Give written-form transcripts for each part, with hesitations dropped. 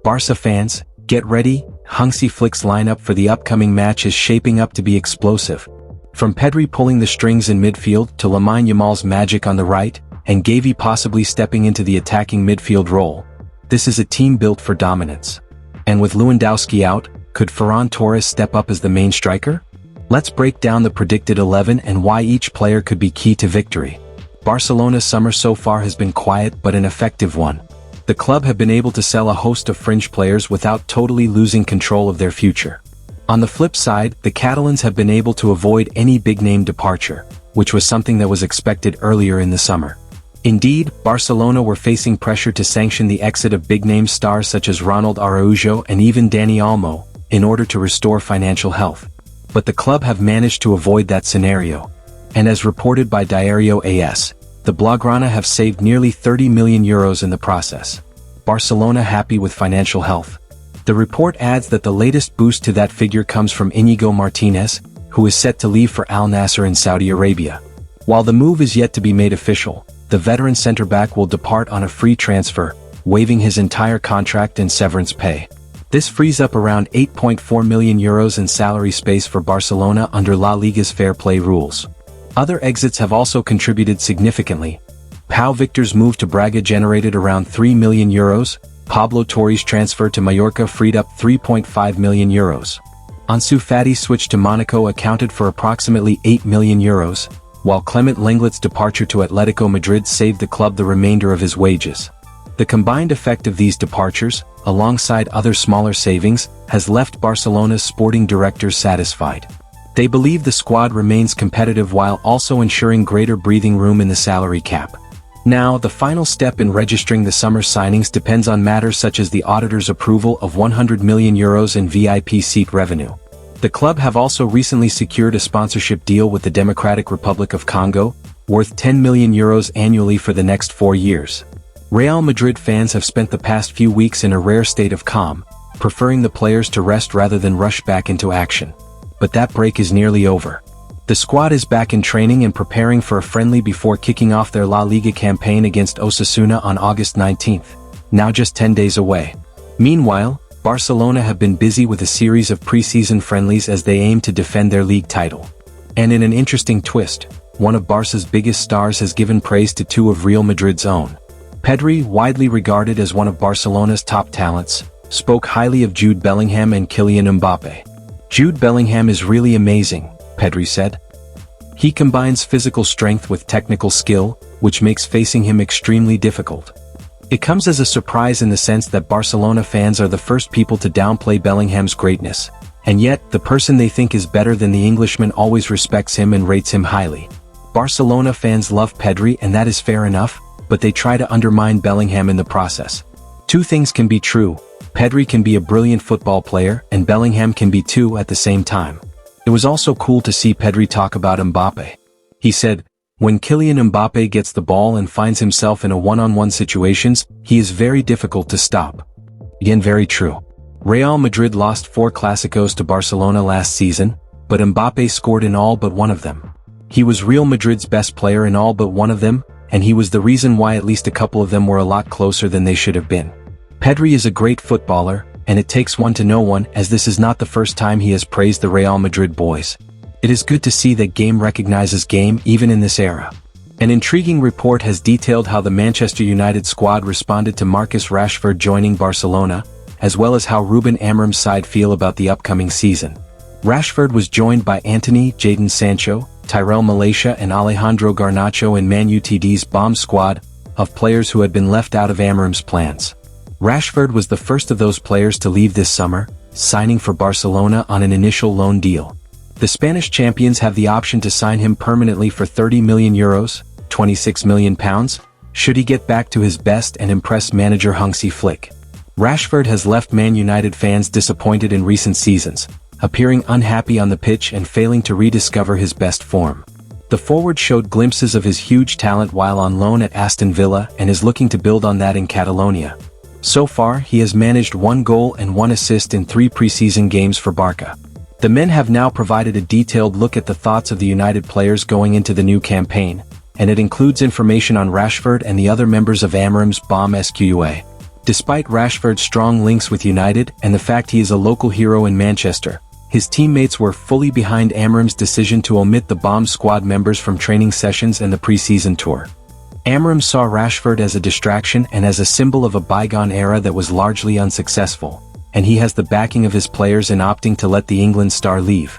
Barca fans, get ready, Hansi Flick's lineup for the upcoming match is shaping up to be explosive. From Pedri pulling the strings in midfield to Lamine Yamal's magic on the right, and Gavi possibly stepping into the attacking midfield role, this is a team built for dominance. And with Lewandowski out, could Ferran Torres step up as the main striker? Let's break down the predicted 11 and why each player could be key to victory. Barcelona's summer so far has been quiet but an effective one. The club have been able to sell a host of fringe players without totally losing control of their future. On the flip side, the Catalans have been able to avoid any big-name departure, which was something that was expected earlier in the summer. Indeed, Barcelona were facing pressure to sanction the exit of big-name stars such as Ronald Araujo and even Dani Olmo, in order to restore financial health. But the club have managed to avoid that scenario. And as reported by Diario AS, the Blaugrana have saved nearly €30 million in the process. Barcelona happy with financial health. The report adds that the latest boost to that figure comes from Íñigo Martínez, who is set to leave for Al Nassr in Saudi Arabia. While the move is yet to be made official, the veteran centre-back will depart on a free transfer, waiving his entire contract and severance pay. This frees up around €8.4 million in salary space for Barcelona under La Liga's fair play rules. Other exits have also contributed significantly. Pau Victor's move to Braga generated around €3 million, Pablo Torre's transfer to Mallorca freed up €3.5 million. Ansu Fati's switch to Monaco accounted for approximately €8 million, while Clement Lenglet's departure to Atletico Madrid saved the club the remainder of his wages. The combined effect of these departures, alongside other smaller savings, has left Barcelona's sporting directors satisfied. They believe the squad remains competitive while also ensuring greater breathing room in the salary cap. Now, the final step in registering the summer signings depends on matters such as the auditor's approval of €100 million in VIP seat revenue. The club have also recently secured a sponsorship deal with the Democratic Republic of Congo, worth €10 million annually for the next 4 years. Real Madrid fans have spent the past few weeks in a rare state of calm, preferring the players to rest rather than rush back into action. But that break is nearly over. The squad is back in training and preparing for a friendly before kicking off their La Liga campaign against Osasuna on August 19th, now just 10 days away. Meanwhile, Barcelona have been busy with a series of preseason friendlies as they aim to defend their league title. And in an interesting twist, one of Barca's biggest stars has given praise to two of Real Madrid's own. Pedri, widely regarded as one of Barcelona's top talents, spoke highly of Jude Bellingham and Kylian Mbappe. "Jude Bellingham is really amazing," Pedri said. "He combines physical strength with technical skill, which makes facing him extremely difficult." It comes as a surprise in the sense that Barcelona fans are the first people to downplay Bellingham's greatness, and yet, the person they think is better than the Englishman always respects him and rates him highly. Barcelona fans love Pedri and that is fair enough, but they try to undermine Bellingham in the process. Two things can be true: Pedri can be a brilliant football player and Bellingham can be too at the same time. It was also cool to see Pedri talk about Mbappe. He said, "When Kylian Mbappe gets the ball and finds himself in a one-on-one situations, he is very difficult to stop." Again, very true. Real Madrid lost 4 Clásicos to Barcelona last season, but Mbappe scored in all but one of them. He was Real Madrid's best player in all but one of them, and he was the reason why at least a couple of them were a lot closer than they should have been. Pedri is a great footballer, and it takes one to know one, as this is not the first time he has praised the Real Madrid boys. It is good to see that game recognizes game even in this era. An intriguing report has detailed how the Manchester United squad responded to Marcus Rashford joining Barcelona, as well as how Ruben Amorim's side feel about the upcoming season. Rashford was joined by Antony, Jadon Sancho, Tyrell Malacia and Alejandro Garnacho in Man Utd's bomb squad of players who had been left out of Amorim's plans. Rashford was the first of those players to leave this summer, signing for Barcelona on an initial loan deal. The Spanish champions have the option to sign him permanently for €30 million, £26 million, should he get back to his best and impress manager Hansi Flick. Rashford has left Man United fans disappointed in recent seasons, appearing unhappy on the pitch and failing to rediscover his best form. The forward showed glimpses of his huge talent while on loan at Aston Villa and is looking to build on that in Catalonia. So far, he has managed 1 goal and 1 assist in 3 preseason games for Barca. The men have now provided a detailed look at the thoughts of the United players going into the new campaign, and it includes information on Rashford and the other members of Amorim's bomb squad. Despite Rashford's strong links with United and the fact he is a local hero in Manchester, his teammates were fully behind Amorim's decision to omit the bomb squad members from training sessions and the pre-season tour. Amorim saw Rashford as a distraction and as a symbol of a bygone era that was largely unsuccessful, and he has the backing of his players in opting to let the England star leave.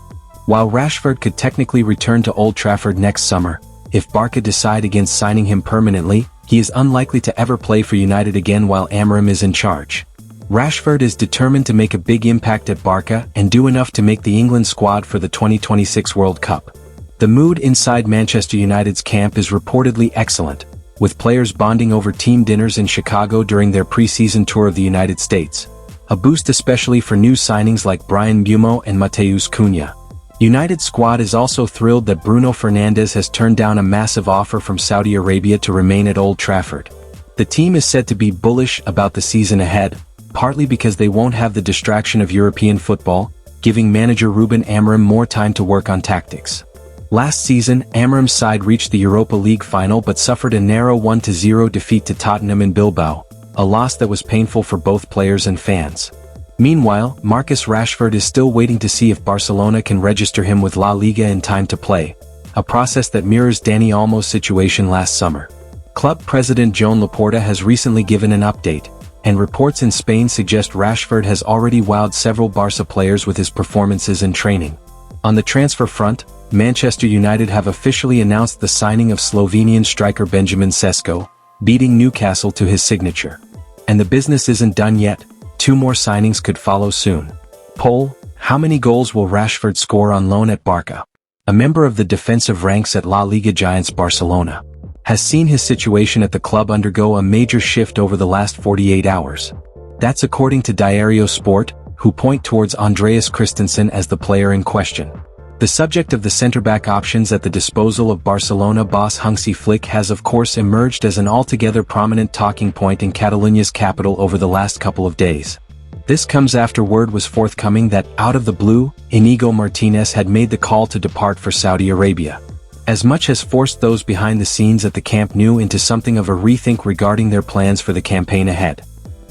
While Rashford could technically return to Old Trafford next summer, if Barca decide against signing him permanently, he is unlikely to ever play for United again while Amorim is in charge. Rashford is determined to make a big impact at Barca and do enough to make the England squad for the 2026 World Cup. The mood inside Manchester United's camp is reportedly excellent, with players bonding over team dinners in Chicago during their pre-season tour of the United States, a boost especially for new signings like Bryan Mbeumo and Matheus Cunha. United squad is also thrilled that Bruno Fernandes has turned down a massive offer from Saudi Arabia to remain at Old Trafford. The team is said to be bullish about the season ahead, partly because they won't have the distraction of European football, giving manager Ruben Amorim more time to work on tactics. Last season, Amorim's side reached the Europa League final but suffered a narrow 1-0 defeat to Tottenham in Bilbao, a loss that was painful for both players and fans. Meanwhile, Marcus Rashford is still waiting to see if Barcelona can register him with La Liga in time to play, a process that mirrors Dani Olmo's situation last summer. Club president Joan Laporta has recently given an update, and reports in Spain suggest Rashford has already wowed several Barca players with his performances and training. On the transfer front, Manchester United have officially announced the signing of Slovenian striker Benjamin Sesko, beating Newcastle to his signature. And the business isn't done yet. 2 more signings could follow soon. Poll: how many goals will Rashford score on loan at Barca? A member of the defensive ranks at La Liga giants Barcelona has seen his situation at the club undergo a major shift over the last 48 hours. That's according to Diario Sport, who point towards Andreas Christensen as the player in question. The subject of the centre-back options at the disposal of Barcelona boss Hansi Flick has of course emerged as an altogether prominent talking point in Catalonia's capital over the last couple of days. This comes after word was forthcoming that, out of the blue, Íñigo Martínez had made the call to depart for Saudi Arabia. As much as forced those behind the scenes at the Camp Nou into something of a rethink regarding their plans for the campaign ahead.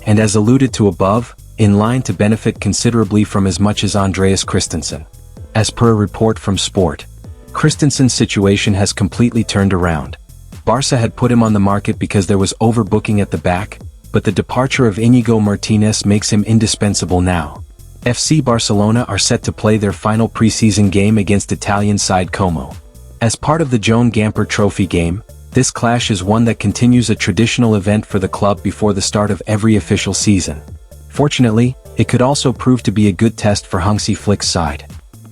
And as alluded to above, in line to benefit considerably from as much as Andreas Christensen. As per a report from Sport, Christensen's situation has completely turned around. Barca had put him on the market because there was overbooking at the back, but the departure of Íñigo Martínez makes him indispensable now. FC Barcelona are set to play their final pre-season game against Italian side Como. As part of the Joan Gamper Trophy game, this clash is one that continues a traditional event for the club before the start of every official season. Fortunately, it could also prove to be a good test for Hansi Flick's side.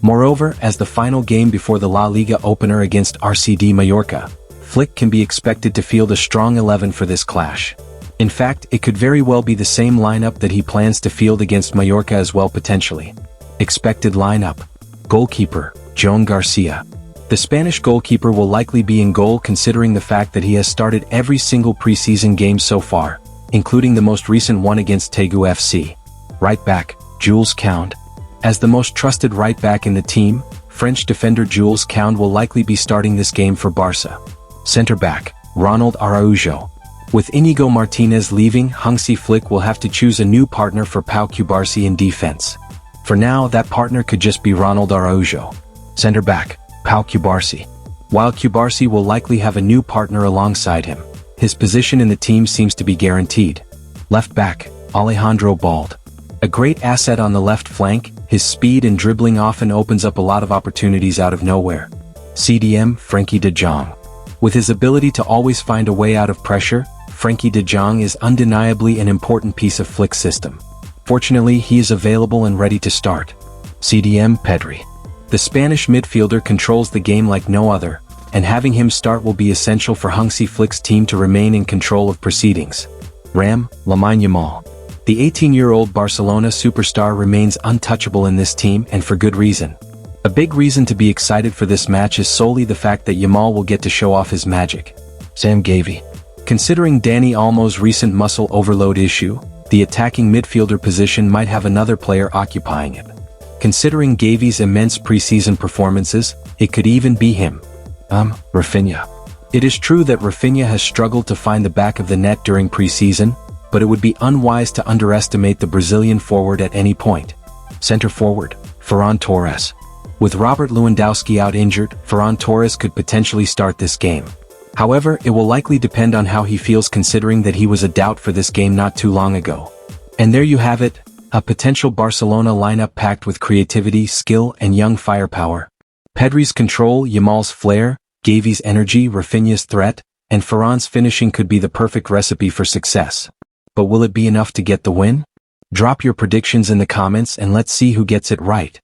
Moreover, as the final game before the La Liga opener against RCD Mallorca, Flick can be expected to field a strong 11 for this clash. In fact, it could very well be the same lineup that he plans to field against Mallorca as well potentially. Expected lineup: goalkeeper, Joan Garcia. The Spanish goalkeeper will likely be in goal considering the fact that he has started every single preseason game so far, including the most recent one against Tegu FC. Right back, Jules Koundé. As the most trusted right back in the team, French defender Jules Koundé will likely be starting this game for Barca. Center back, Ronald Araujo. With Íñigo Martínez leaving, Hansi Flick will have to choose a new partner for Pau Cubarsí in defense. For now, that partner could just be Ronald Araujo. Center back, Pau Cubarsí. While Cubarsí will likely have a new partner alongside him, his position in the team seems to be guaranteed. Left back, Alejandro Balde. A great asset on the left flank, his speed and dribbling often opens up a lot of opportunities out of nowhere. CDM, Frenkie de Jong. With his ability to always find a way out of pressure, Frenkie de Jong is undeniably an important piece of Flick's system. Fortunately, he is available and ready to start. CDM, Pedri. The Spanish midfielder controls the game like no other, and having him start will be essential for Hansi Flick's team to remain in control of proceedings. RAM, Lamine Yamal. The 18-year-old Barcelona superstar remains untouchable in this team, and for good reason. A big reason to be excited for this match is solely the fact that Yamal will get to show off his magic. Sam Gavi. Considering Dani Olmo's recent muscle overload issue, the attacking midfielder position might have another player occupying it. Considering Gavi's immense preseason performances, it could even be him. Rafinha. It is true that Rafinha has struggled to find the back of the net during preseason, but it would be unwise to underestimate the Brazilian forward at any point. Center forward, Ferran Torres. With Robert Lewandowski out injured, Ferran Torres could potentially start this game. However, it will likely depend on how he feels considering that he was a doubt for this game not too long ago. And there you have it, a potential Barcelona lineup packed with creativity, skill, and young firepower. Pedri's control, Yamal's flair, Gavi's energy, Rafinha's threat, and Ferran's finishing could be the perfect recipe for success. But will it be enough to get the win? Drop your predictions in the comments and let's see who gets it right.